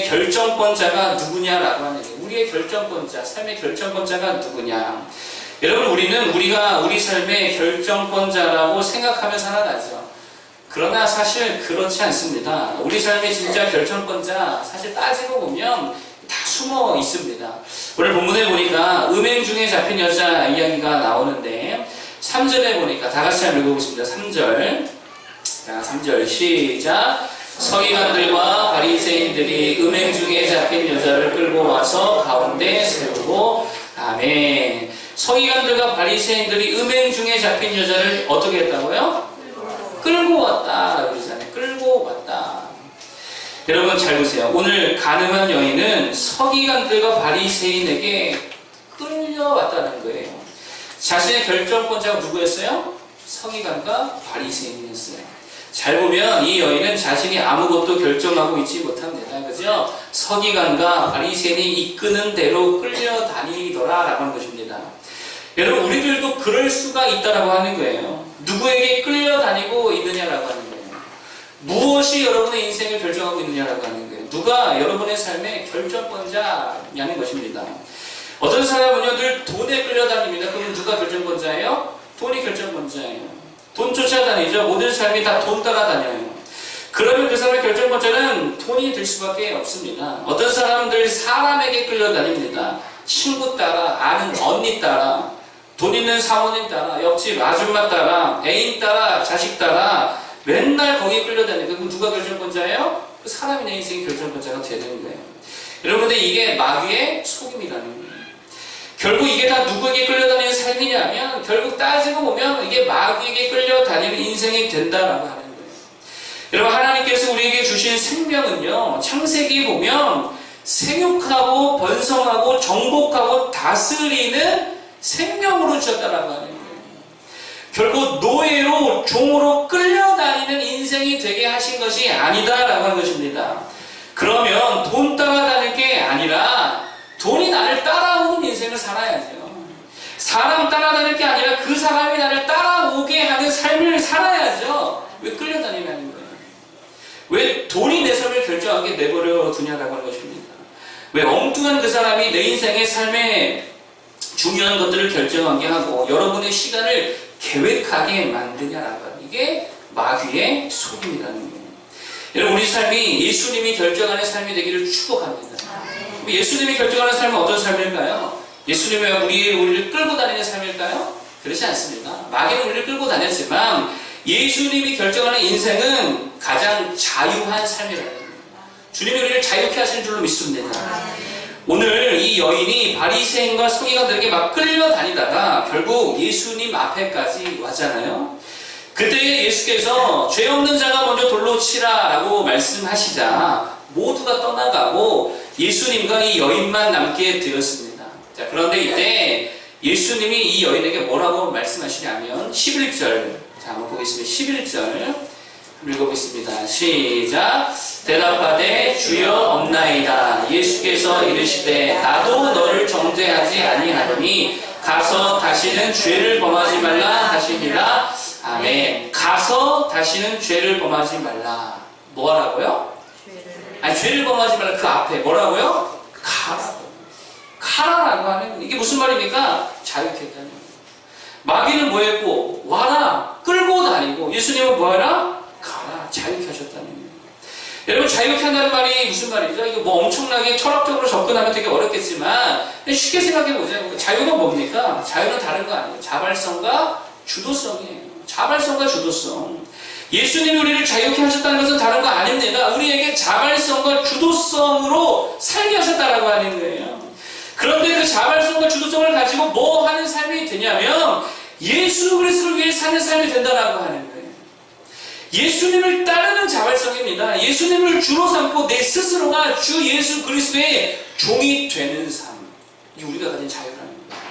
결정권자가 누구냐라고 하는 게, 우리의 결정권자, 삶의 결정권자가 누구냐. 여러분, 우리가 우리 삶의 결정권자라고 생각하며 살아가죠. 그러나 사실 그렇지 않습니다. 우리 삶의 진짜 결정권자, 사실 따지고 보면 다 숨어 있습니다. 오늘 본문에 보니까 음행 중에 잡힌 여자 이야기가 나오는데 3절에 보니까 다 같이 한번 읽어보겠습니다. 3절. 자, 3절 시작. 서기관들과 바리새인들이 음행 중에 잡힌 여자를 끌고 와서 가운데 세우고, 아멘. 서기관들과 바리새인들이 음행 중에 잡힌 여자를 어떻게 했다고요? 끌고 왔다 그러잖아요. 끌고 왔다. 여러분 잘 보세요. 오늘 가늠한 여인은 서기관들과 바리새인에게 끌려왔다는 거예요. 자신의 결정권자가 누구였어요? 서기관과 바리새인이었어요. 잘 보면 이 여인은 자신이 아무것도 결정하고 있지 못합니다. 그죠? 서기관과 바리새인이 이끄는 대로 끌려다니더라 라고 하는 것입니다. 여러분, 우리들도 그럴 수가 있다라고 하는 거예요. 누구에게 끌려다니고 있느냐라고 하는 거예요. 무엇이 여러분의 인생을 결정하고 있느냐라고 하는 거예요. 누가 여러분의 삶의 결정권자냐는 것입니다. 어떤 사람은요, 늘 돈에 끌려다닙니다. 그러면 누가 결정권자예요? 돈이 결정권자예요. 돈 쫓아다니죠. 모든 삶이 다 돈 따라다녀요. 그러면 그 사람의 결정권자는 돈이 될 수밖에 없습니다. 어떤 사람들 사람에게 끌려다닙니다. 친구 따라, 아는 언니 따라, 돈 있는 사모님 따라, 옆집 아줌마 따라, 애인 따라, 자식 따라 맨날 거기에 끌려다니니까 그럼 누가 결정권자예요? 그 사람이 내 인생의 결정권자가 되는 거예요. 여러분들, 이게 마귀의 속임이라는 거예요. 결국 이게 다 누구에게 끌려다니는 삶이냐면, 결국 따지고 보면 이게 마귀에게 끌려다니는 인생이 된다라고 하는 거예요. 여러분, 하나님께서 우리에게 주신 생명은요, 창세기에 보면 생육하고 번성하고 정복하고 다스리는 생명으로 주셨다라고 하는 거예요. 결국 노예로, 종으로 끌려다니는 인생이 되게 하신 것이 아니다라고 하는 것입니다. 그러면 돈 따라다닐 게 아니라 돈이 나를 따라오는 인생을 살아야죠. 사람 따라다닐 게 아니라 그 사람이 나를 따라오게 하는 삶을 살아야죠. 왜 끌려다니냐는 거예요. 왜 돈이 내 삶을 결정하게 내버려 두냐라고 하는 것입니다. 왜 엉뚱한 그 사람이 내 인생의 삶에 중요한 것들을 결정하게 하고 여러분의 시간을 계획하게 만드냐라고 하는, 이게 마귀의 속임이라는 거예요. 여러분, 우리 삶이 예수님이 결정하는 삶이 되기를 축복합니다. 예수님이 결정하는 삶은 어떤 삶일까요? 예수님이 우리를 끌고 다니는 삶일까요? 그렇지 않습니다. 마귀는 우리를 끌고 다녔지만 예수님이 결정하는 인생은 가장 자유한 삶이라는 거예요. 주님이 우리를 자유케 하시는 줄로 믿습니다. 오늘 이 여인이 바리새인과 서기관들에게 막 끌려다니다가 결국 예수님 앞에까지 왔잖아요. 그때 예수께서 죄 없는 자가 먼저 돌로 치라라고 말씀하시자 모두가 떠나가고 예수님과 이 여인만 남게 되었습니다. 자, 그런데 이때 예수님이 이 여인에게 뭐라고 말씀하시냐면 11절, 자, 한번 보겠습니다. 11절 읽어보겠습니다. 시작. 대답하되 주여 없나이다. 예수께서 이르시되 나도 너를 정죄하지 아니하노니 가서 다시는 죄를 범하지 말라 하시니라. 아멘. 가서 다시는 죄를 범하지 말라. 뭐 하라고요? 죄를 범하지 말라. 그 앞에 뭐라고요? 가라라고 하는, 이게 무슨 말입니까? 자유케 했다는 거예요. 마귀는 뭐 했고? 와라. 끌고 다니고, 예수님은 뭐 해라? 가라. 자유케 하셨다는 거예요. 여러분, 자유케 한다는 말이 무슨 말이죠? 이거 뭐 엄청나게 철학적으로 접근하면 되게 어렵겠지만 쉽게 생각해 보세요. 자유가 뭡니까? 자유는 다른 거 아니에요. 자발성과 주도성이에요. 자발성과 주도성. 예수님이 우리를 자유케 하셨다는 것은 다른 거 아닙니다. 우리에게 자발성과 주도성으로 살게 하셨다라고 하는 거예요. 그런데 그 자발성과 주도성을 가지고 뭐 하는 삶이 되냐면 예수 그리스도를 위해 사는 삶이 된다라고 하는 거예요. 예수님을 따르는 자발성입니다. 예수님을 주로 삼고 내 스스로가 주 예수 그리스도의 종이 되는 삶. 이게 우리가 가진 자유라는 거예요.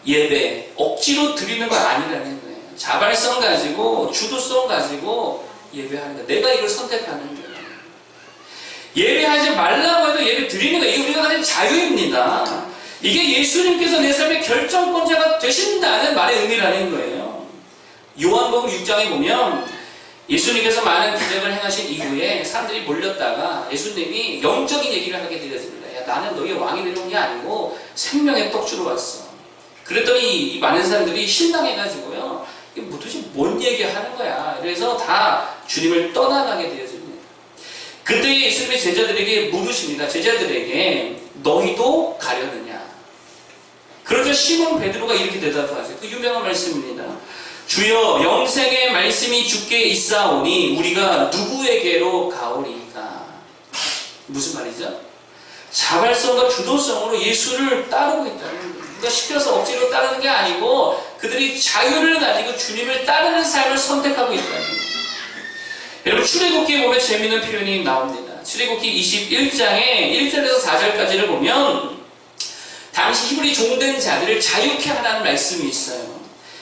예배, 억지로 드리는 거 아니라는 거예요. 자발성 가지고, 주도성 가지고 예배하는 거예요. 내가 이걸 선택하는 거예요. 예배하지 말라고 해도 예배 드리는 거예요. 이게 우리가 가진 자유입니다. 이게 예수님께서 내 삶의 결정권자가 되신다는 말의 의미라는 거예요. 요한복음 6장에 보면 예수님께서 많은 기적을 행하신 이후에 사람들이 몰렸다가 예수님이 영적인 얘기를 하게 되어집니다. 야, 나는 너희의 왕이 되는 게 아니고 생명의 떡주로 왔어. 그랬더니 이 많은 사람들이 실망해가지고요. 이게 도대체 뭔 얘기하는 거야. 그래서 다 주님을 떠나가게 되어집니다. 그때 예수님이 제자들에게 물으십니다. 제자들에게 너희도 가려느냐. 그러자 시몬 베드로가 이렇게 대답하죠. 그 유명한 말씀입니다. 주여 영생의 말씀이 주께 있사오니 우리가 누구에게로 가오리이까. 무슨 말이죠? 자발성과 주도성으로 예수를 따르고 있다는 거예요. 누가 시켜서 억지로 따르는 게 아니고 그들이 자유를 가지고 주님을 따르는 삶을 선택하고 있다는 거예요. 여러분 출애굽기에 보면 재미있는 표현이 나옵니다. 출애굽기 21장에 1절에서 4절까지를 보면 당시 히브리 종된 자들을 자유케 하라는 말씀이 있어요.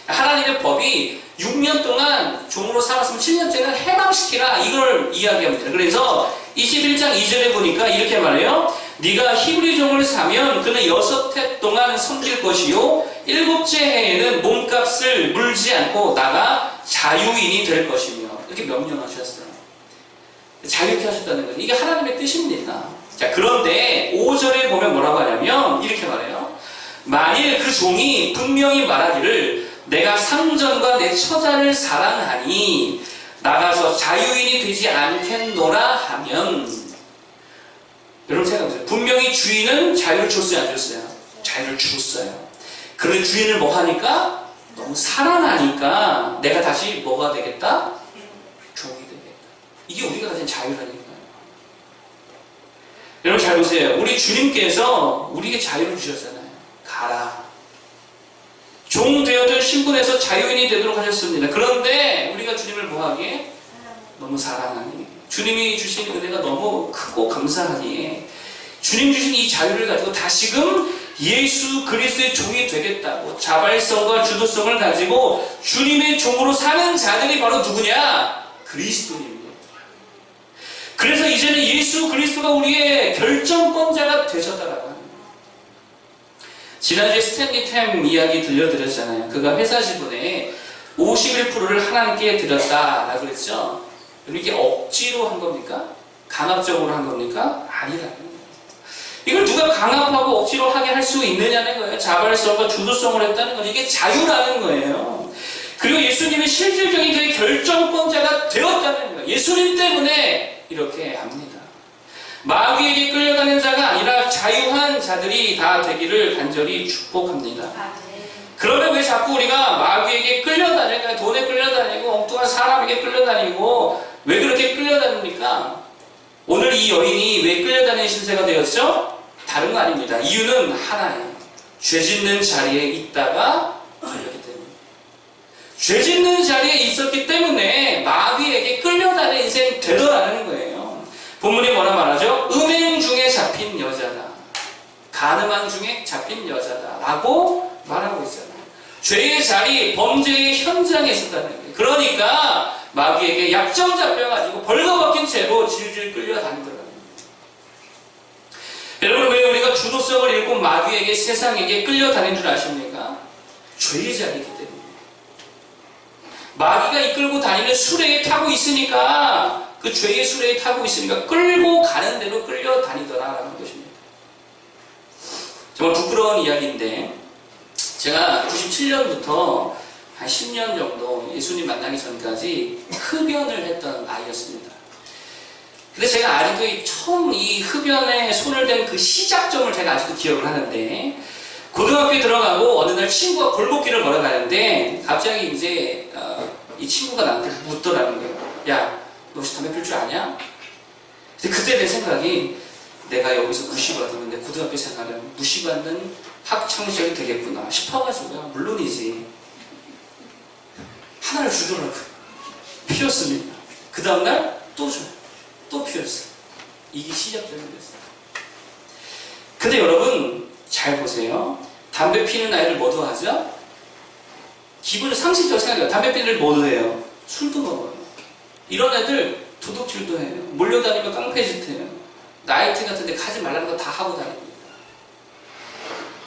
하나님의 법이 6년 동안 종으로 삼았으면 7년째는 해방시키라 이걸 이야기합니다. 그래서 21장 2절에 보니까 이렇게 말해요. 네가 히브리 종을 사면 그는 6해 동안 섬길 것이요 7째 해에는 몸값을 물지 않고 나가 자유인이 될 것이며 이렇게 명령하셨어요. 자유케 하셨다는 거죠. 이게 하나님의 뜻입니다. 자, 그런데 5절에 보면 뭐라고 하냐면 이렇게 말해요. 만일 그 종이 분명히 말하기를 내가 상전과 내 처자를 사랑하니 나가서 자유인이 되지 않겠노라 하면, 여러분 생각해보세요. 분명히 주인은 자유를 줬어요, 안 줬어요? 자유를 줬어요. 그런데 주인을 뭐 하니까? 너무 사랑하니까 내가 다시 뭐가 되겠다? 종이 되겠다. 이게 우리가 가진 자유라니까요. 여러분 잘 보세요. 우리 주님께서 우리에게 자유를 주셨잖아요. 가라. 종 되어든 신분에서 자유인이 되도록 하셨습니다. 그런데 우리가 주님을 뭐하기에? 너무 사랑하니, 주님이 주신 은혜가 너무 크고 감사하기에 주님 주신 이 자유를 가지고 다시금 예수 그리스도의 종이 되겠다고 자발성과 주도성을 가지고 주님의 종으로 사는 자들이 바로 누구냐? 그리스도입니다. 그래서 이제는 예수 그리스도가 우리의 결정권자가 되셨다라고 합니다. 지난주에 스탠리 템 이야기 들려드렸잖아요. 그가 회사 지분의 51%를 하나님께 드렸다라고 그랬죠. 이게 억지로 한 겁니까? 강압적으로 한 겁니까? 아니라는 거예요. 이걸 누가 강압하고 억지로 하게 할 수 있느냐는 거예요. 자발성과 주도성을 했다는 거죠. 이게 자유라는 거예요. 그리고 예수님이 실질적인 그의 결정권자가 되었다는 거예요. 예수님 때문에 이렇게 합니다. 마귀에게 끌려가는 자가 아니라 자유한 자들이 다 되기를 간절히 축복합니다. 그러면 왜 자꾸 우리가 마귀에게 끌려다니고 돈에 끌려다니고 엉뚱한 사람에게 끌려다니고 왜 그렇게 끌려다닙니까? 오늘 이 여인이 왜 끌려다니는 신세가 되었죠? 다른 거 아닙니다. 이유는 하나예요. 죄 짓는 자리에 있다가 걸렸기 때문에. 죄 짓는 자리에 있었기 때문에 마귀에게 끌려다니는 인생이 되더라는 거예요. 본문이 뭐라 말하죠? 음행 중에 잡힌 여자다. 간음한 중에 잡힌 여자다. 라고 말하고 있잖아요. 죄의 자리, 범죄의 현장에 있었다는 거예요. 그러니까 마귀에게 약점 잡혀가지고 벌거벗긴 채로 질질 끌려다니더라고요. 여러분 왜 우리가 주도성을 잃고 마귀에게 세상에게 끌려다닌 줄 아십니까? 죄의 자리이기 때문에. 마귀가 이끌고 다니는 수레에 타고 있으니까 그 죄의 수레에 타고 있으니까 끌고 가는 대로 끌려다니더라라는 것입니다. 정말 부끄러운 이야기인데 제가 97년부터 한 10년 정도 예수님 만나기 전까지 흡연을 했던 아이였습니다. 근데 제가 아직도 처음 이 흡연에 손을 댄 그 시작점을 제가 아직도 기억을 하는데 고등학교에 들어가고 어느 날 친구가 골목길을 걸어가는데 갑자기 이제 이 친구가 나한테 묻더라는 거예요. 야, 너 혹시 담배 필 줄 아냐? 근데 그때 내 생각이 내가 여기서 무시받으면 내 고등학교 생활은 무시받는 학창시절이 되겠구나 싶어가지고요. 물론이지. 하나를 주더라고요. 피웠습니다. 그 다음날 또 줘요. 또 피웠어요. 이게 시작점이 됐어요. 근데 여러분 잘 보세요. 담배 피는 아이를 뭐도 하죠? 기본적으로 상식적으로 생각해요. 담배 피는 애를 뭐도 해요? 술도 먹어요. 이런 애들 도둑질도 해요. 몰려다니면 깡패짓 해요. 나이트 같은 데 가지 말라는 거 다 하고 다닙니다.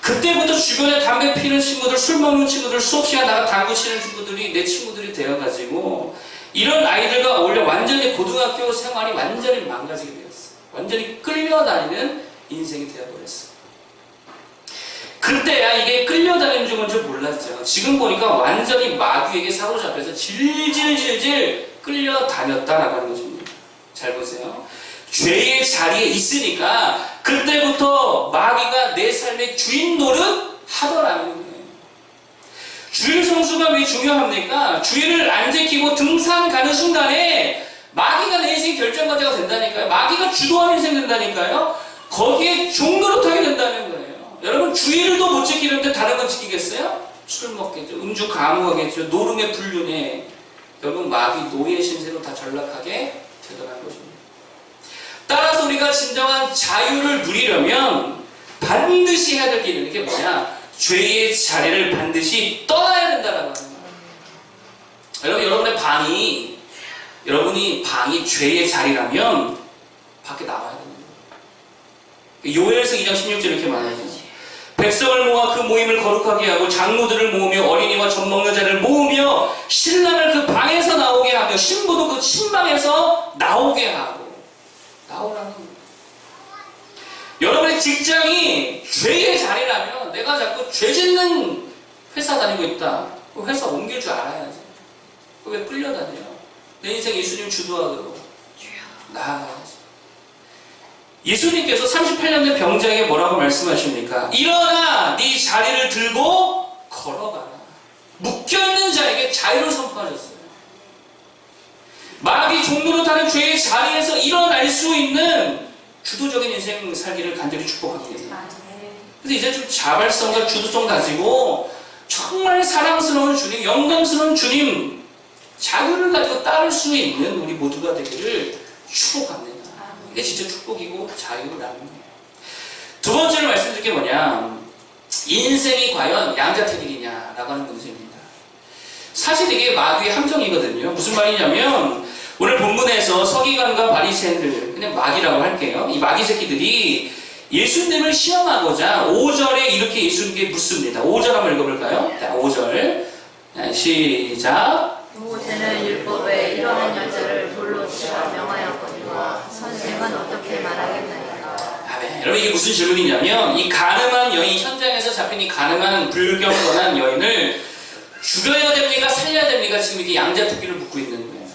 그때부터 주변에 담배 피는 친구들, 술 먹는 친구들, 수업 시간 나가 당구 치는 친구들이 내 친구들이 되어가지고 이런 아이들과 어울려 완전히 고등학교 생활이 완전히 망가지게 되었어. 완전히 끌려다니는 인생이 되어버렸어. 그때야 이게 끌려다니는 줄 먼저 몰랐죠. 지금 보니까 완전히 마귀에게 사로잡혀서 질질질질 끌려다녔다라고 하는 것입니다. 잘 보세요. 죄의 자리에 있으니까 그때부터 마귀가 내 삶의 주인 노릇 하더라는 거예요. 주일 성수가 왜 중요합니까? 주일을 안 지키고 등산 가는 순간에 마귀가 내 인생 결정관자가 된다니까요. 마귀가 주도하는 인생 된다니까요. 거기에 종노릇하게 된다는 거예요. 여러분 주일도 못 지키는데 다른 건 지키겠어요? 술 먹겠죠. 음주 감호하겠죠. 노름에 불륜에 결국 마귀 노예 신세로 다 전락하게 되더라는 것입니다. 따라서 우리가 진정한 자유를 누리려면 반드시 해야 될 게 있는 게 뭐냐? 죄의 자리를 반드시 떠나야 된다라고 하는 거예요. 여러분이 방이 죄의 자리라면 밖에 나와야 됩니다. 요엘서 2장 16절 이렇게 말하죠. 백성을 모아 그 모임을 거룩하게 하고 장로들을 모으며 어린이와 젖 먹는 자를 모으며 신랑을 그 방에서 나오게 하며 신부도 그 신방에서 나오게 하고 나오라는 거예요. 여러분의 직장이 죄의 자리라면 내가 자꾸 죄 짓는 회사 다니고 있다. 그 회사 옮길 줄 알아야지. 왜 끌려다녀요? 내 인생 예수님 주도하도록 나아가야지. 예수님께서 38년 된 병자에게 뭐라고 말씀하십니까? 일어나 네 자리를 들고 걸어가라. 묶여있는 자에게 자유를 선포하셨어요. 마귀 종노릇하는 죄의 자리에서 일어날 수 있는 주도적인 인생 살기를 간절히 축복합니다. 그래서 이제 좀 자발성과 주도성 가지고 정말 사랑스러운 주님, 영광스러운 주님 자유를 가지고 따를 수 있는 우리 모두가 되기를 축복합니다. 이게 진짜 축복이고 자유라는 거예요. 두 번째로 말씀드릴 게 뭐냐, 인생이 과연 양자택일이냐라고 하는 문제입니다. 사실 이게 마귀의 함정이거든요. 무슨 말이냐면 오늘 본문에서 서기관과 바리새인들, 그냥 마귀라고 할게요. 이 마귀 새끼들이 예수님을 시험하고자 5절에 이렇게 예수님께 묻습니다. 5절 한번 읽어볼까요? 자, 5절 시작. 모세는 율법에 이러한 여자를 돌로 치라 명하였거니와 선생은 어떻게 말하겠나이까. 아멘. 여러분 이게 무슨 질문이냐면 이 가늠한 여인, 현장에서 잡힌 이 가늠한 불경건한 여인을 죽여야 됩니까? 살려야 됩니까? 지금 이게 양자택일을 묻고 있는 거예요.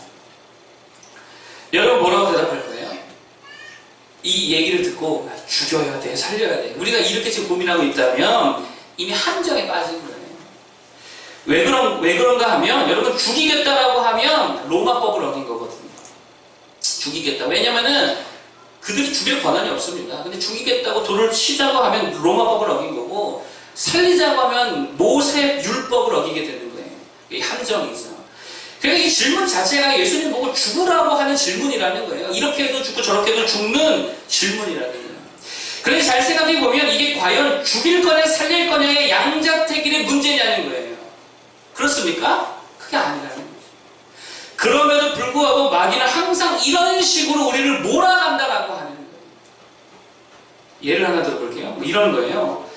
여러분 뭐라고 대답할 거예요? 이 얘기를 듣고 죽여야 돼, 살려야 돼. 우리가 이렇게 지금 고민하고 있다면 이미 함정에 빠진 거예요. 왜 그런가 하면 여러분 죽이겠다라고 하면 로마법을 어긴 거거든요. 죽이겠다. 왜냐면은 그들이 죽일 권한이 없습니다. 근데 죽이겠다고 돌을 치자고 하면 로마법을 어긴 거고 살리자고 하면 모세 율법을 어기게 되는 거예요. 이게 함정이죠. 그러니까 이 질문 자체가 예수님 보고 죽으라고 하는 질문이라는 거예요. 이렇게 해도 죽고 저렇게 해도 죽는 질문이라는 거예요. 그래서 잘 생각해 보면 이게 과연 죽일 거냐 살릴 거냐의 양자택일의 문제냐는 거예요. 그렇습니까? 그게 아니라는 거죠. 그럼에도 불구하고 마귀는 항상 이런 식으로 우리를 몰아간다라고 하는 거예요. 예를 하나 들어볼게요. 이런 거예요.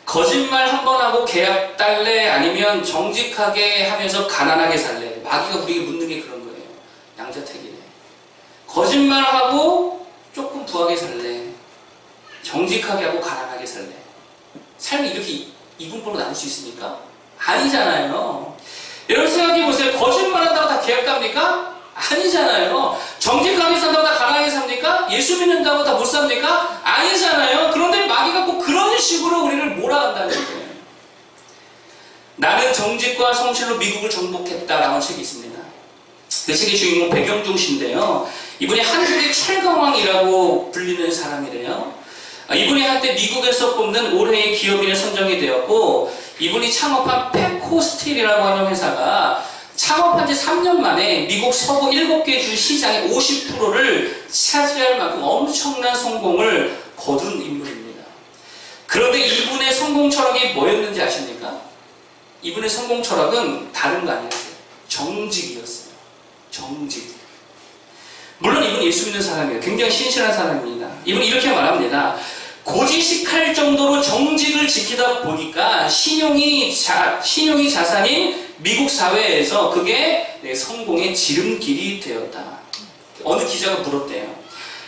거짓말 한 번 하고 계약 딸래, 아니면 정직하게 하면서 가난하게 살래. 마귀가 우리에게 묻는 게 그런 거예요. 양자택일에. 거짓말하고 조금 부하게 살래. 정직하게 하고 가난하게 살래. 삶이 이렇게 이분법으로 나눌 수 있습니까? 아니잖아요. 여러분 생각해보세요. 거짓말한다고 다 계약 갑니까? 아니잖아요. 정직하게 산다고 다 가난하게 삽니까? 예수 믿는다고 다 못 삽니까? 아니잖아요. 그런데 마귀가 꼭 그런 식으로 우리를 몰아간다는 거예요. 나는 정직과 성실로 미국을 정복했다라는 책이 있습니다. 그 책의 주인공 백영종 씨인데요. 이분이 한국의 철강왕이라고 불리는 사람이래요. 이분이 한때 미국에서 뽑는 올해의 기업인에 선정이 되었고, 이분이 창업한 페코스틸이라고 하는 회사가 창업한 지 3년 만에 미국 서부 7개 주 시장의 50%를 차지할 만큼 엄청난 성공을 거둔 인물입니다. 그런데 이분의 성공 철학이 뭐였는지 아십니까? 이분의 성공 철학은 다른 거 아니었어요. 정직이었어요. 정직. 물론 이분은 예수 믿는 사람이에요. 굉장히 신실한 사람입니다. 이분이 이렇게 말합니다. 고지식할 정도로 정직을 지키다 보니까 신용이 자산인 미국 사회에서 그게 성공의 지름길이 되었다. 어느 기자가 물었대요.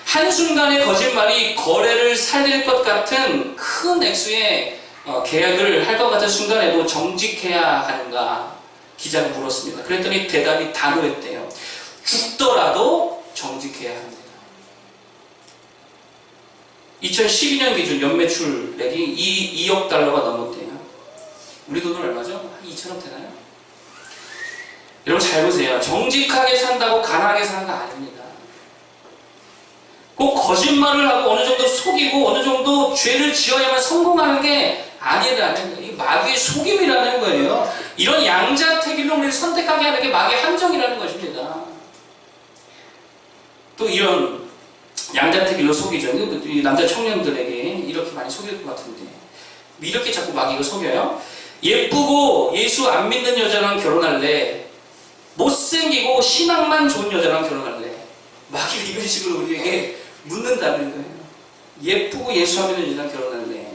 한순간의 거짓말이 거래를 살릴 것 같은 큰 액수의 계약을 할 것 같은 순간에도 정직해야 하는가? 기자가 물었습니다. 그랬더니 대답이 단호했대요. 죽더라도 정직해야 합니다. 2012년 기준 연매출액이 2억 달러가 넘었대요. 우리 돈은 얼마죠? 한 2천억 되나요? 여러분 잘 보세요. 정직하게 산다고 가난하게 사는 거 아닙니다. 꼭 거짓말을 하고 어느 정도 속이고 어느 정도 죄를 지어야만 성공하는 게 아니라는 거예요. 이 마귀의 속임이라는 거예요. 이런 양자택일로 우리를 선택하게 하는 게 마귀의 함정이라는 것입니다. 또 이런 양자택일로 속이죠. 이 남자 청년들에게 이렇게 많이 속일 것 같은데 이렇게 자꾸 마귀가 속여요. 예쁘고 예수 안 믿는 여자랑 결혼할래? 못생기고 신앙만 좋은 여자랑 결혼할래? 마귀가 이런 식으로 우리에게 묻는다는 거예요. 예쁘고 예수 안 믿는 여자랑 결혼할래?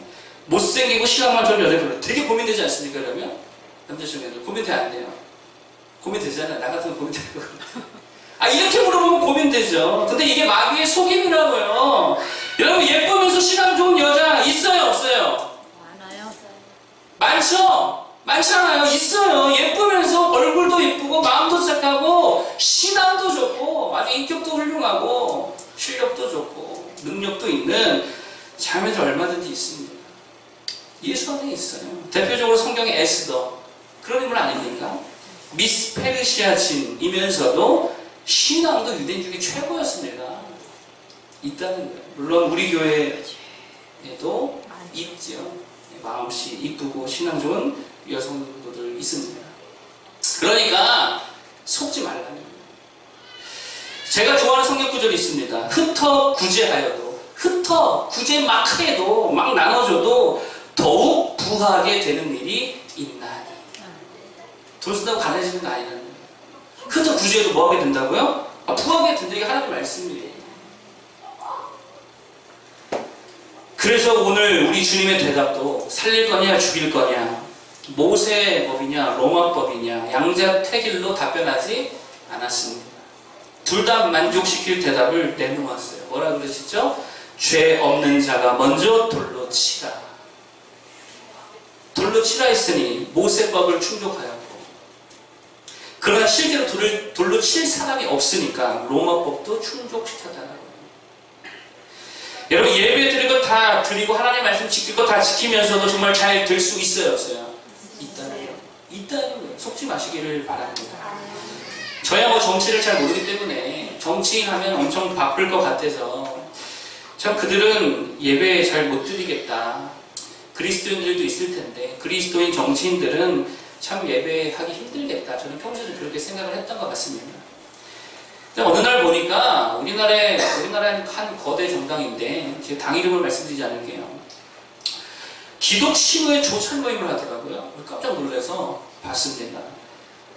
못생기고 신앙만 좋은 여자랑 결혼할래? 되게 고민되지 않습니까? 그러면? 남자 청년들 고민돼 안 돼요? 고민되잖아요. 나 같으면 고민될 것 같아요. 이렇게 물어보면 고민되죠. 근데 이게 마귀의 속임이라고요. 여러분 예쁘면서 신앙 좋은 여자 있어요? 없어요? 많아요. 많죠? 많잖아요. 있어요. 예쁘면서 얼굴도 예쁘고 마음도 착하고 신앙도 좋고 아주 인격도 훌륭하고 실력도 좋고 능력도 있는 자매들 얼마든지 있습니다. 예수 안에 있어요. 대표적으로 성경의 에스더 그런 인물 아닙니까? 미스 페르시아 진이면서도 신앙도 유대인 중에 최고였습니다. 있다는 거예요. 물론 우리 교회에도 있죠. 마음씨 이쁘고 신앙 좋은 여성들도 있습니다. 그러니까 속지 말라는 거예요. 제가 좋아하는 성경 구절이 있습니다. 흩어 구제하여도 흩어 구제 막 해도 막 나눠줘도 더욱 부하게 되는 일이 있나니. 돈 쓴다고 가난해지는 거 아니라는 거예요. 흩어 구제해도 뭐하게 된다고요? 부하게 된다. 이게 하나님 말씀이에요. 그래서 오늘 우리 주님의 대답도 살릴 거냐 죽일 거냐 모세법이냐 로마법이냐 양자택일로 답변하지 않았습니다. 둘 다 만족시킬 대답을 내놓았어요. 뭐라 그러시죠? 죄 없는 자가 먼저 돌로 치라. 돌로 치라 했으니 모세법을 충족하였고 그러나 실제로 돌로 칠 사람이 없으니까 로마법도 충족시켰다는 거예요. 여러분 예배 드릴 거 다 드리고 하나님 말씀 지킬 거 다 지키면서도 정말 잘 될 수 있어요? 없어요? 있다는 거예요. 있다는 거예요. 속지 마시기를 바랍니다. 저야 뭐 정치를 잘 모르기 때문에 정치인 하면 엄청 바쁠 것 같아서 참 그들은 예배 잘 못 드리겠다. 그리스도인들도 있을 텐데 그리스도인 정치인들은 참 예배하기 힘들겠다. 저는 평소에 그렇게 생각을 했던 것 같습니다. 근데 어느 날 보니까 우리나라의 한 거대 정당인데 제가 당 이름을 말씀드리지 않을게요. 기독 신우의 조찬 모임을 하더라고요. 깜짝 놀라서 봤습니다.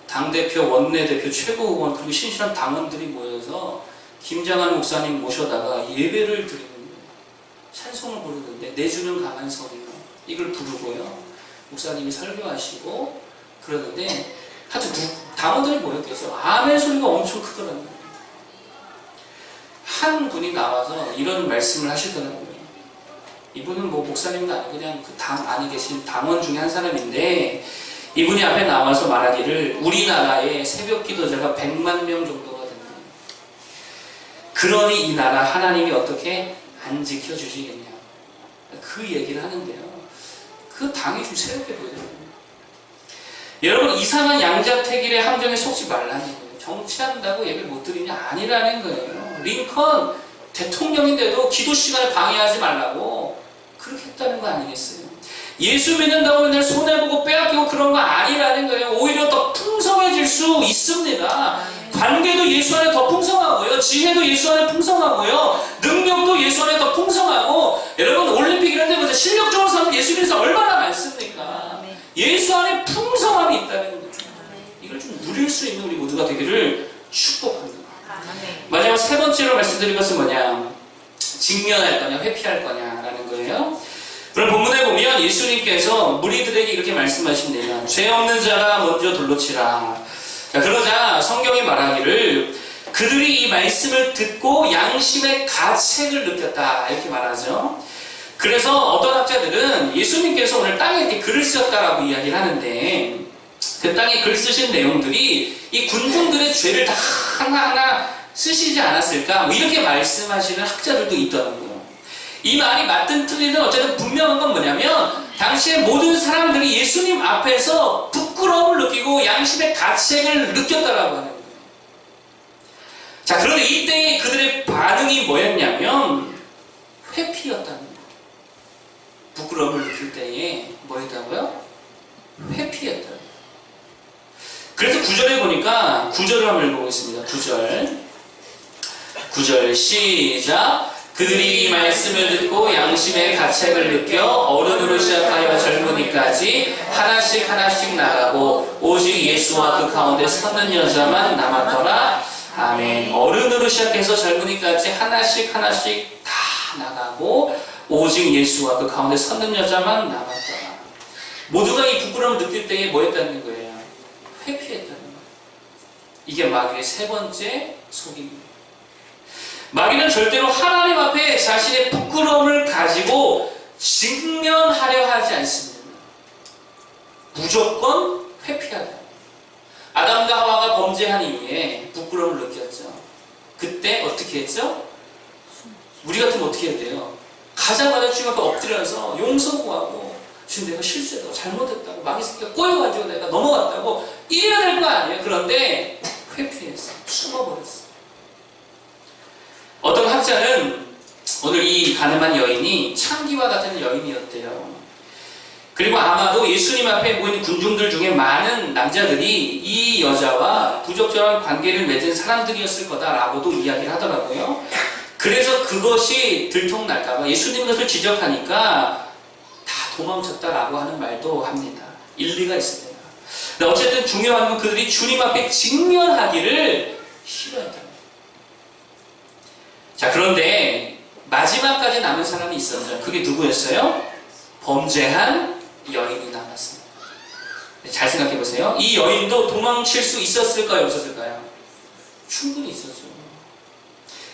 당대표, 원내대표, 최고의원 그리고 신실한 당원들이 모여서 김장한 목사님 모셔다가 예배를 드리는 거예요. 찬송을 부르는데 내주는 강한 성이요. 이걸 부르고요. 목사님이 설교하시고 그러는데 하여튼 당원들이 모였겠죠. 아멘 소리가 엄청 크더라고요. 한 분이 나와서 이런 말씀을 하시더라고요. 이분은 뭐 목사님도 아니고 그냥 그 당 안에 계신 당원 중에 한 사람인데 이분이 앞에 나와서 말하기를 우리나라의 새벽 기도자가 100만 명 정도가 된다. 그러니 이 나라 하나님이 어떻게 안 지켜주시겠냐. 그 얘기를 하는데요. 그 당이 좀 새롭게 보여요. 여러분 이상한 양자택일의 함정에 속지 말라는 거예요. 정치한다고 예배 못 드리냐? 아니라는 거예요. 링컨 대통령인데도 기도 시간에 방해하지 말라고 그렇게 했다는 거 아니겠어요? 예수 믿는다고 맨날 손해보고 빼앗기고 그런 거 아니라는 거예요. 오히려 더 풍성해질 수 있습니다. 관계도 예수 안에 더 풍성하고요. 지혜도 예수 안에 풍성하고요. 능력도 예수 안에 더 풍성하고 여러분 올림픽 이런 데 보세요. 실력적으로 사람 예수 믿는 사람 얼마나 많습니까? 예수 안에 풍성함이 있다는 거예요. 이걸 좀 누릴 수 있는 우리 모두가 되기를 축복합니다. 마지막 세 번째로 말씀드린 것은 뭐냐? 직면할 거냐, 회피할 거냐라는 거예요. 그럼 본문에 보면 예수님께서 무리들에게 이렇게 말씀하십니다. 죄 없는 자가 먼저 돌로 치라. 자, 그러자 성경이 말하기를 그들이 이 말씀을 듣고 양심의 가책을 느꼈다 이렇게 말하죠. 그래서 어떤 학자들은 예수님께서 오늘 땅에 이렇게 글을 쓰셨다라고 이야기를 하는데 그 땅에 글 쓰신 내용들이 이 군중들의 죄를 다 하나하나 쓰시지 않았을까 뭐 이렇게 말씀하시는 학자들도 있더라고요. 이 말이 맞든 틀리든 어쨌든 분명한 건 뭐냐면 당시에 모든 사람들이 예수님 앞에서 부끄러움을 느끼고 양심의 가책을 느꼈다라고 하는 거예요. 자, 그런데 이때 그들의 반응이 뭐였냐면 회피였다는 거예요. 부끄러움을 느낄 때에 뭐였다고요? 회피했다. 그래서 9절에 보니까 9절을 한번 읽어보겠습니다. 9절 시작. 그들이 이 말씀을 듣고 양심의 가책을 느껴 어른으로 시작하여 젊은이까지 하나씩 하나씩 나가고 오직 예수와 그 가운데 서는 여자만 남았더라. 아멘. 어른으로 시작해서 젊은이까지 하나씩 하나씩 다 나가고 오직 예수와 그 가운데 서는 여자만 남았더라. 모두가 이 부끄러움을 느낄 때에 뭐 했다는 거예요? 회피했다는 거예요. 이게 마귀의 세 번째 속임입니다. 마귀는 절대로 하나님 앞에 자신의 부끄러움을 가지고 직면하려 하지 않습니다. 무조건 회피하다. 아담과 하와가 범죄한 이후에 부끄러움을 느꼈죠. 그때 어떻게 했죠? 우리 같으면 어떻게 해야 돼요? 가자마자 주님 앞에 엎드려서 용서 구하고 주님 내가 실수했다고 잘못했다고 마귀 새끼가 꼬여가지고 내가 넘어갔다고 이래야 될 거 아니에요. 그런데 회피했어. 숨어버렸어. 어떤 학자는 오늘 이 가늠한 여인이 창기와 같은 여인이었대요. 그리고 아마도 예수님 앞에 모인 군중들 중에 많은 남자들이 이 여자와 부적절한 관계를 맺은 사람들이었을 거다라고도 이야기를 하더라고요. 그래서 그것이 들통날까봐 예수님 것을 지적하니까 다 도망쳤다라고 하는 말도 합니다. 일리가 있습니다. 근데 어쨌든 중요한 건 그들이 주님 앞에 직면하기를 싫어했다. 자, 그런데 마지막까지 남은 사람이 있었죠. 그게 누구였어요? 범죄한 여인이 남았습니다. 잘 생각해 보세요. 이 여인도 도망칠 수 있었을까요? 없었을까요? 충분히 있었죠.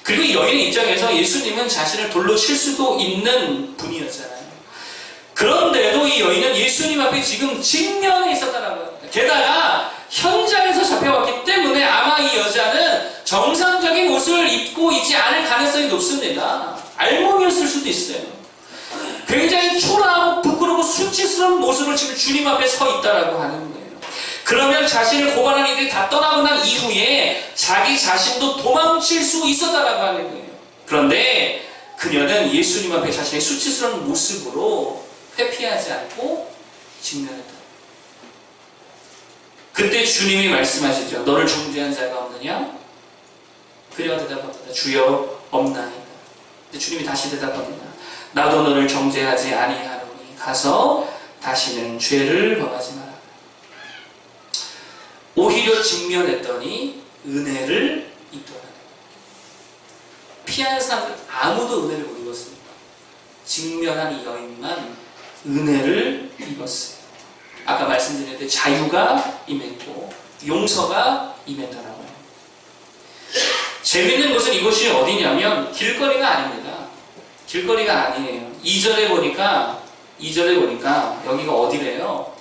그리고 이 여인의 입장에서 예수님은 자신을 돌로 칠 수도 있는 분이었잖아요. 그런데도 이 여인은 예수님 앞에 지금 직면해 있었다는 거예요. 게다가 현장에서 잡혀왔기 때문에 아마 이 여자는 정상적인 옷을 입고 있지 않을 가능성이 높습니다. 알몸이었을 수도 있어요. 굉장히 초라하고 부끄럽고 수치스러운 모습으로 지금 주님 앞에 서 있다라고 하는 거예요. 그러면 자신을 고발한 이들이 다 떠나고 난 이후에 자기 자신도 도망칠 수 있었다라고 하는 거예요. 그런데 그녀는 예수님 앞에 자신의 수치스러운 모습으로 회피하지 않고 직면했다. 그때 주님이 말씀하시죠. 너를 정죄한 자가 없느냐? 그녀가 대답합니다. 주여 없나이다. 근데 주님이 다시 대답합니다. 나도 너를 정죄하지 아니하노니 가서 다시는 죄를 범하지 마라. 오히려 직면했더니 은혜를 입더라. 피하는 사람들 아무도 은혜를 못 입었습니다. 직면한 이 여인만 은혜를 입었어요. 아까 말씀드렸는데 자유가 임했고 용서가 임했더라고요. 재밌는 것은 이곳이 어디냐면 길거리가 아닙니다. 길거리가 아니에요. 2절에 보니까 여기가 어디래요?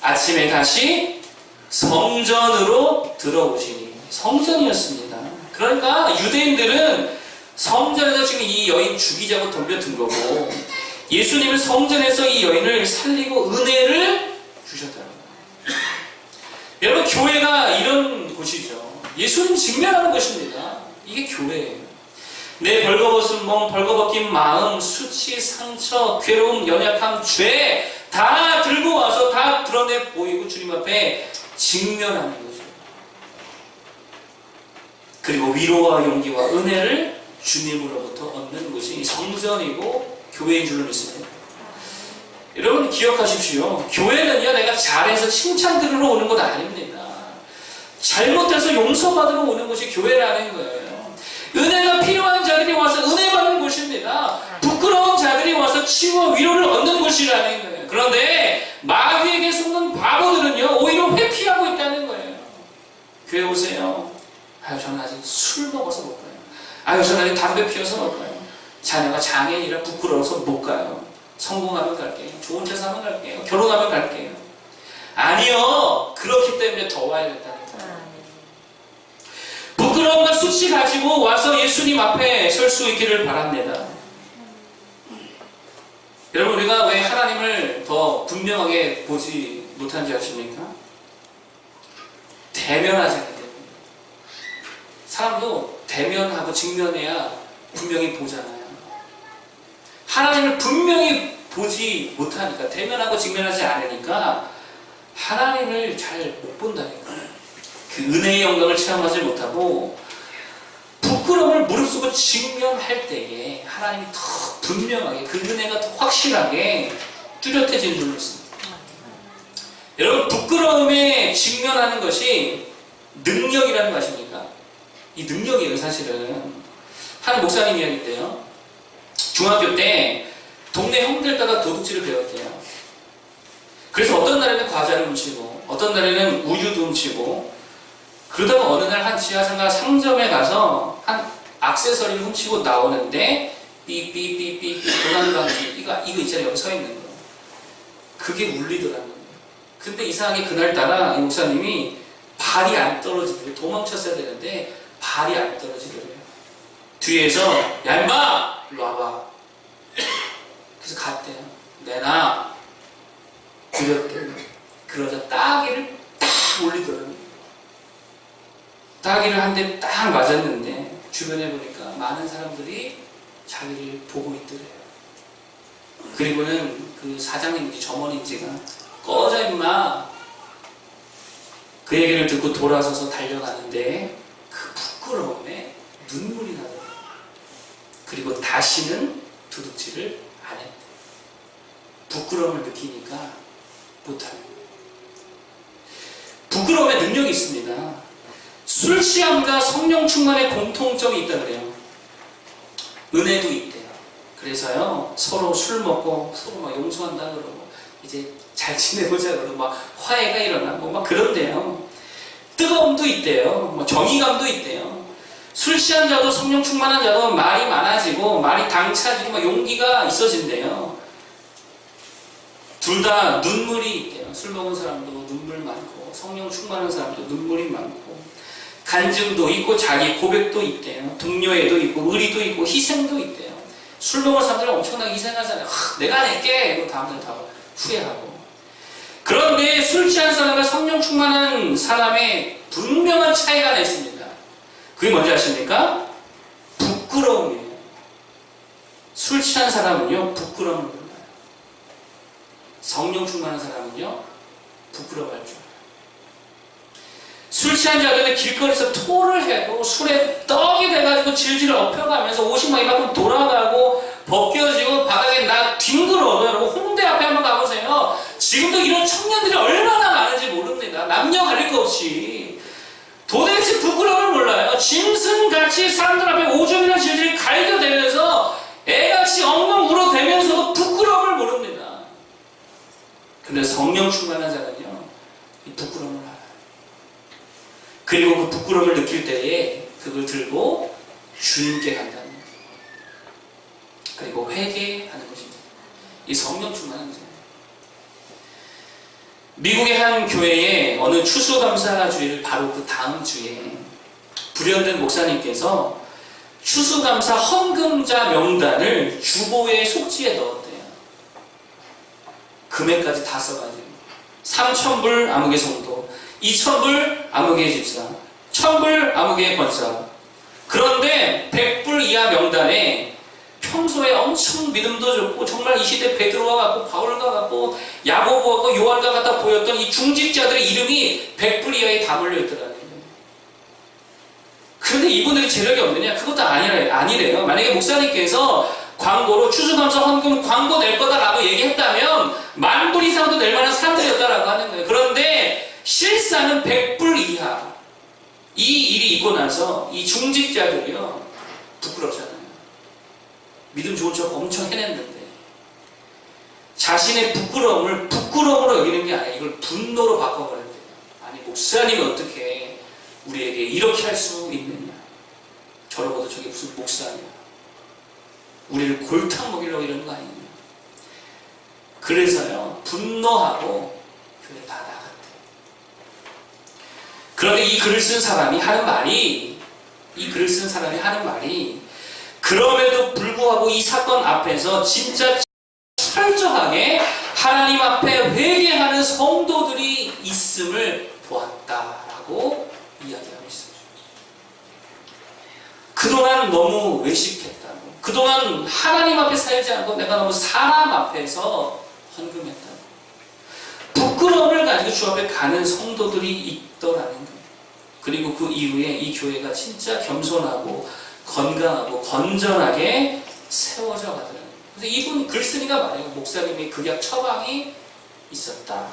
아침에 다시 성전으로 들어오시니 성전이었습니다. 그러니까 유대인들은 성전에서 지금 이 여인 죽이자고 덤벼든 거고 예수님은 성전에서 이 여인을 살리고 은혜를 주셨다는 거예요. 여러분 교회가 이런 곳이죠. 예수님 직면하는 것입니다. 이게 교회예요. 내 벌거벗은 몸, 벌거벗긴 마음, 수치, 상처, 괴로움, 연약함, 죄 다 들고 와서 다 드러내 보이고 주님 앞에 직면하는 거죠. 그리고 위로와 용기와 은혜를 주님으로부터 얻는 것이 성전이고 교회인 줄로 믿습니다. 여러분 기억하십시오. 교회는요 내가 잘해서 칭찬 들으러 오는 것 아닙니다. 잘못해서 용서받으러 오는 것이 교회라는 거예요. 은혜가 필요한 자들이 와서 은혜 받는 곳입니다. 부끄러운 자들이 와서 치유와 위로를 얻는 곳이라는 거예요. 그런데 마귀에게 속는 바보들은요, 오히려 회피하고 있다는 거예요. 교회 오세요. 아유, 저는 아직 술 먹어서 못 가요. 아유, 저는 아직 담배 피워서 못 가요. 자녀가 장애인이라 부끄러워서 못 가요. 성공하면 갈게요. 좋은 차 사면 갈게요. 결혼하면 갈게요. 아니요. 그렇기 때문에 더 와야 된다는 거예요. 부끄러움과 수치 가지고 와서 예수님 앞에 설 수 있기를 바랍니다. 여러분, 우리가 왜 하나님을 더 분명하게 보지 못한지 아십니까? 대면하지 않기 때문에. 사람도 대면하고 직면해야 분명히 보잖아요. 하나님을 분명히 보지 못하니까, 대면하고 직면하지 않으니까 하나님을 잘 못 본다니까요. 그 은혜의 영광을 체험하지 못하고 부끄러움을 무릅쓰고 직면할 때에 하나님이 더 분명하게, 그 은혜가 더 확실하게 뚜렷해지는 줄로 믿습니다. 여러분, 부끄러움에 직면하는 것이 능력이라는 것입니까? 이 능력이에요. 사실은 한 목사님 이야기인데요, 중학교 때 동네 형들 따라 도둑질을 배웠대요. 그래서 어떤 날에는 과자를 훔치고 어떤 날에는 우유도 훔치고, 그러다가 어느 날 한 지하상가 상점에 가서 한 액세서리를 훔치고 나오는데 삐삐삐삐삐 도난방지 이거 있잖아요. 여기 서 있는 거. 그게 울리더라고요. 근데 이상하게 그날따라 이 목사님이 발이 안 떨어지더래요. 도망쳤어야 되는데 발이 안 떨어지더래요. 뒤에서 야 임마! 일로 와봐. 그래서 갔대요. 내놔. 그랬더니 그러자 따귀를 딱 올리더라고요. 따귀를 한 대 딱 맞았는데 주변에 보니까 많은 사람들이 자기를 보고 있더래요. 그리고는 그 사장님인지 점원인지가 꺼져 임마. 그 얘기를 듣고 돌아서서 달려가는데 그 부끄러움에 눈물이 나더라고요. 그리고 다시는 도둑질을 안 했대요. 부끄러움을 느끼니까 못하는 거예요. 부끄러움에 능력이 있습니다. 술 취함과 성령 충만의 공통점이 있다 그래요. 은혜도 있대요. 그래서요, 서로 술 먹고 서로 막 용서한다 그러고 이제 잘 지내보자 그러고 막 화해가 일어나고 막 그런데요. 뜨거움도 있대요. 뭐 정의감도 있대요. 술 취한 자도 성령 충만한 자도 말이 많아지고 말이 당차지고 막 용기가 있어진대요. 둘 다 눈물이 있대요. 술 먹은 사람도 눈물 많고 성령 충만한 사람도 눈물이 많고 간증도 있고 자기 고백도 있대요. 동료애도 있고 의리도 있고 희생도 있대요. 술 먹은 사람들은 엄청나게 희생하잖아요. 내가 낼게 이거 다음날 다 후회하고. 그런데 술 취한 사람과 성령 충만한 사람의 분명한 차이가 하나 있습니다. 그게 뭔지 아십니까? 부끄러움이에요. 술 취한 사람은요, 부끄러움을 몰라요. 성령 충만한 사람은요, 부끄러워할 줄 알아요. 술 취한 자들은 길거리에서 토를 해도 술에 떡이 돼가지고 질질 엎혀가면서 옷이 막 이만큼 돌아가고 벗겨지고 바닥에 나 뒹굴어. 여러분 홍대 앞에 한번 가보세요. 지금도 이런 청년들이 얼마나 많은지 모릅니다. 남녀 가릴 거 없이. 도대체 부끄러움을 몰라요. 짐승같이 사람들 앞에 오줌이나 질질 갈겨대면서 애같이 엉엉 울어대면서도 부끄러움을 모릅니다. 근데 성령 충만한 자는요, 이 부끄러움을 알아요. 그리고 그 부끄러움을 느낄 때에 그걸 들고 주님께 간다는 거예요. 그리고 회개하는 것입니다. 이 성령 충만한 거죠. 미국의 한 교회에 어느 추수감사주일 바로 그 다음 주에 불현된 목사님께서 추수감사 헌금자 명단을 주보의 속지에 넣었대요. 금액까지 다 써가지고 3,000불 아무개 성도, 2,000불 아무개 집사, 1,000불 아무개 권사. 그런데 100불 이하 명단에 평소에 엄청 믿음도 좋고 정말 이 시대 베드로와 같고 바울과 같고 야고보와 같고 요한과 같아 보였던 이 중직자들의 이름이 100불 이하에 다 몰려있더라고요. 그런데 이분들이 재력이 없느냐? 그것도 아니래요. 만약에 목사님께서 광고로 추수감사 헌금 광고 낼 거다라고 얘기했다면 10,000불 이상도 낼 만한 사람들이었다라고 하는 거예요. 그런데 실상은 100불 이하. 이 일이 있고 나서 이 중직자들이요, 부끄럽잖아요. 믿음 좋은 척 엄청 해냈는데 자신의 부끄러움을 부끄러움으로 여기는 게 아니라 이걸 분노로 바꿔버렸대요. 아니 목사님이 어떻게 우리에게 이렇게 할 수 있느냐. 저러고도 저게 무슨 목사냐. 우리를 골탕 먹이려고 이러는 거 아니냐. 그래서요 분노하고 교회 다 나갔대요. 그런데 이 글을 쓴 사람이 하는 말이 그럼에도 불구하고 이 사건 앞에서 진짜 철저하게 하나님 앞에 회개하는 성도들이 있음을 보았다라고 이야기하고 있어요. 그동안 너무 외식했다고, 그동안 하나님 앞에 살지 않고 내가 너무 사람 앞에서 헌금했다고, 부끄러움을 가지고 주 앞에 가는 성도들이 있더라는 거예요. 그리고 그 이후에 이 교회가 진짜 겸손하고 건강하고 건전하게 세워져 가더라고요. 그래서 이분 글쓴이가 말해요. 목사님의 극약 처방이 있었다.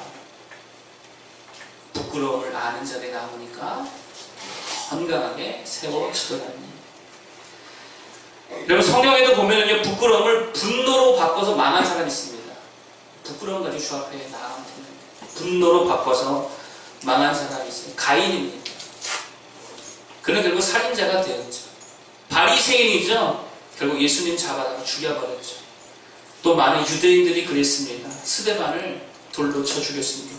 부끄러움을 아는 자리에 나오니까 건강하게 세워지더라니. 여러분 성경에도 보면은요 부끄러움을 분노로 바꿔서 망한 사람이 있습니다. 부끄러움 가지고 주 앞에 나가면 되는데 분노로 바꿔서 망한 사람이 있어요. 가인입니다. 그는 결국 살인자가 되었죠. 바리새인이죠. 결국 예수님 잡아다가 죽여버렸죠. 또 많은 유대인들이 그랬습니다. 스데반을 돌로 쳐 죽였습니다.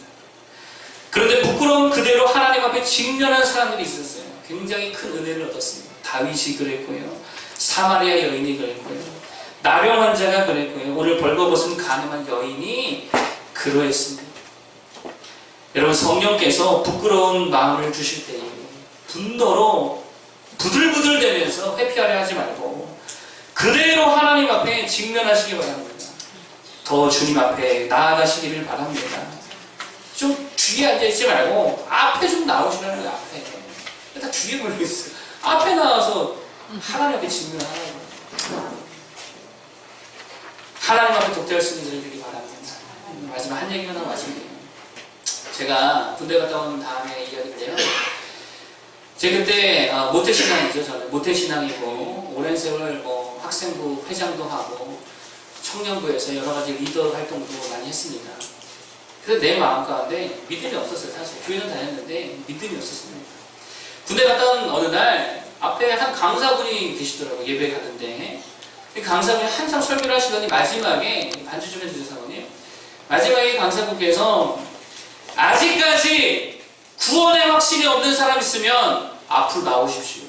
그런데 부끄러움 그대로 하나님 앞에 직면한 사람들이 있었어요. 굉장히 큰 은혜를 얻었습니다. 다윗이 그랬고요. 사마리아 여인이 그랬고요. 나병 환자가 그랬고요. 오늘 벌거벗은 가늠한 여인이 그러했습니다. 여러분 성령께서 부끄러운 마음을 주실 때에 분노로 부들부들대면서 회피하려 하지 말고 그대로 하나님 앞에 직면하시기 바랍니다. 더 주님 앞에 나아가시기를 바랍니다. 좀 뒤에 앉아있지 말고 앞에 좀 나오시라는 거예요. 앞에 다 뒤에 몰려있어요. 앞에 나와서 하나님 앞에 직면하라고. 하나님 앞에 독대할 수 있는 일들이 바랍니다. 마지막 한 얘기만 하고 마칠게요. 제가 군대 갔다 온 다음에 이야기인데요. 제가 그때 모태신앙이죠. 저는 모태신앙이고 오랜 세월 학생부 회장도 하고 청년부에서 여러 가지 리더 활동도 많이 했습니다. 그래서 내 마음 가운데 믿음이 없었어요. 사실 교회는 다녔는데 믿음이 없었습니다. 군대 갔다 온 어느 날 앞에 한 강사분이 계시더라고요. 예배 가던데 이 강사분이 한참 설교를 하시더니 마지막에 반주 좀 해주세요. 사모님. 마지막에 강사분께서 아직까지 구원의 확신이 없는 사람 있으면 앞으로 나오십시오.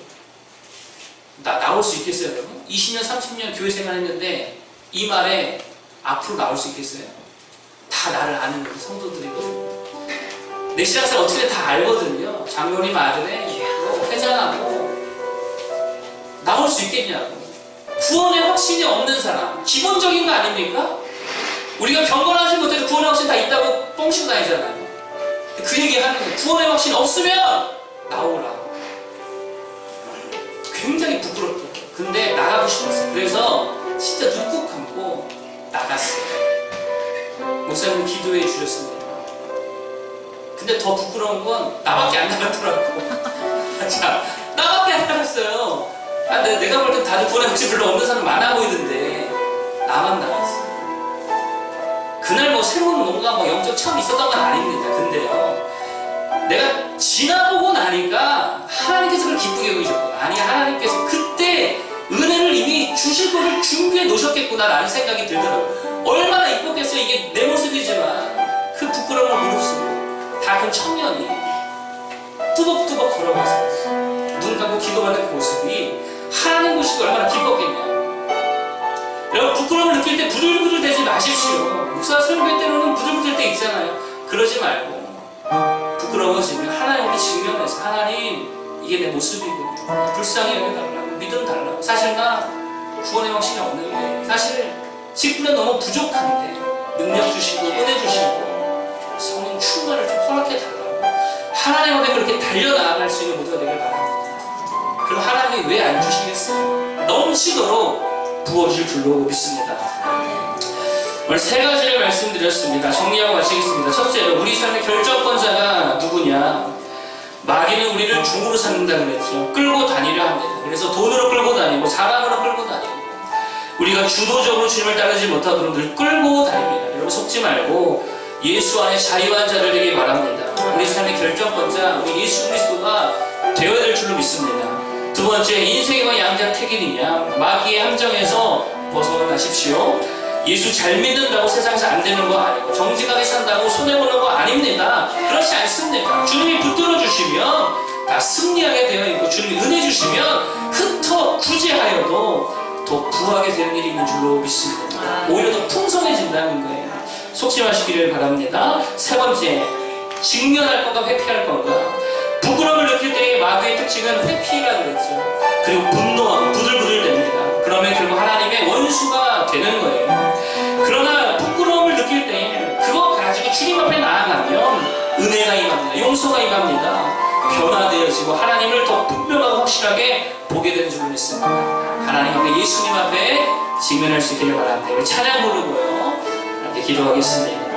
나올 수 있겠어요, 여러분? 20년, 30년 교회 생활했는데 이 말에 앞으로 나올 수 있겠어요? 다 나를 아는 성도들이거든요. 내 신앙생활 어떻게 다 알거든요. 장로님 아들에 회장하고 나올 수 있겠냐고. 구원의 확신이 없는 사람, 기본적인 거 아닙니까? 우리가 경건하지 못해도 구원의 확신 다 있다고 뻥치고 다니잖아요. 그 얘기 하는 거예요. 구원의 확신이 없으면 나오라고. 굉장히 부끄럽더라고요. 근데 나가고 싶었어요. 그래서 진짜 눈 꾹 감고 나갔어요. 목사님 기도해 주셨습니다. 근데 더 부끄러운 건 나밖에 안 나갔더라고. 자, 나밖에 안 나갔어요. 내가 볼 땐 다들 구원의 확신 별로 없는 사람 많아 보이던데 나만 나갔어요. 그날 뭐 새로운 뭔가 영적 체험이 있었던 건 아닙니다. 근데요, 내가 지나보고 나니까 하나님께서 그걸 기쁘게 여기셨구나. 아니, 하나님께서 그때 은혜를 이미 주실 거를 준비해 놓으셨겠구나라는 생각이 들더라고요. 얼마나 이뻤겠어요. 이게 내 모습이지만 그 부끄러움을 무릅쓰고 다 큰 청년이 뚜벅뚜벅 걸어가서 눈 감고 기도하는 그 모습이 하나님 보시고 얼마나 기뻤겠냐. 여러분 부끄러움을 느낄 때 부들부들 대지 마십시오. 목사 설교 때로는 부들부들 때 있잖아요. 그러지 말고 부끄러워지면 하나님께 직면해서 하나님 이게 내 모습이고 불쌍히 여겨달라고, 믿음 달라고. 사실 나 구원의 확신이 없는데, 사실 10분은 너무 부족한데 능력 주시고 은혜 주시고 성령 충만을 좀 허락해 달라고 하나님 앞에 그렇게 달려나갈 수 있는 모두가 되길 바랍니다. 그럼 하나님이 왜 안 주시겠어요? 넘치도록 부어주실 줄로 믿습니다. 오늘 세 가지를 말씀드렸습니다. 정리하고 마치겠습니다. 첫째로 우리 삶의 결정권자가 누구냐? 마귀는 우리를 중으로 삼는다 그랬죠. 끌고 다니려 합니다. 그래서 돈으로 끌고 다니고 사람으로 끌고 다니고 우리가 주도적으로 주님을 따르지 못하도록 늘 끌고 다닙니다. 여러분 속지 말고 예수 안에 자유한 자를 되길 바랍니다. 우리 삶의 결정권자 우리 예수 그리스도가 되어야 될 줄로 믿습니다. 두 번째, 인생과 양자택일이냐, 마귀의 함정에서 벗어나십시오. 예수 잘 믿는다고 세상에서 안 되는 거 아니고 정직하게 산다고 손해보는 거 아닙니다. 그렇지 않습니다. 주님이 붙들어 주시면 다 승리하게 되어 있고 주님이 은혜 주시면 흩어 구제하여도 더 부하게 되는 일이 있는 줄로 믿습니다. 오히려 더 풍성해진다는 거예요. 속지 마시기를 바랍니다. 세 번째, 직면할 건가 회피할 건가. 부끄러움을 느낄 때의 마귀의 특징은 회피라고 그랬죠. 그리고 분노하고 부들부들 됩니다. 그러면 결국 하나님의 원수가 되는 거예요. 그러나 부끄러움을 느낄 때 그거 가지고 주님 앞에 나아가면 은혜가 임합니다. 용서가 임합니다. 변화되어지고 하나님을 더 분명하고 확실하게 보게 되는 줄로 믿습니다. 하나님 앞에 예수님 앞에 직면할 수 있기를 바랍니다. 찬양 부르고요. 함께 기도하겠습니다.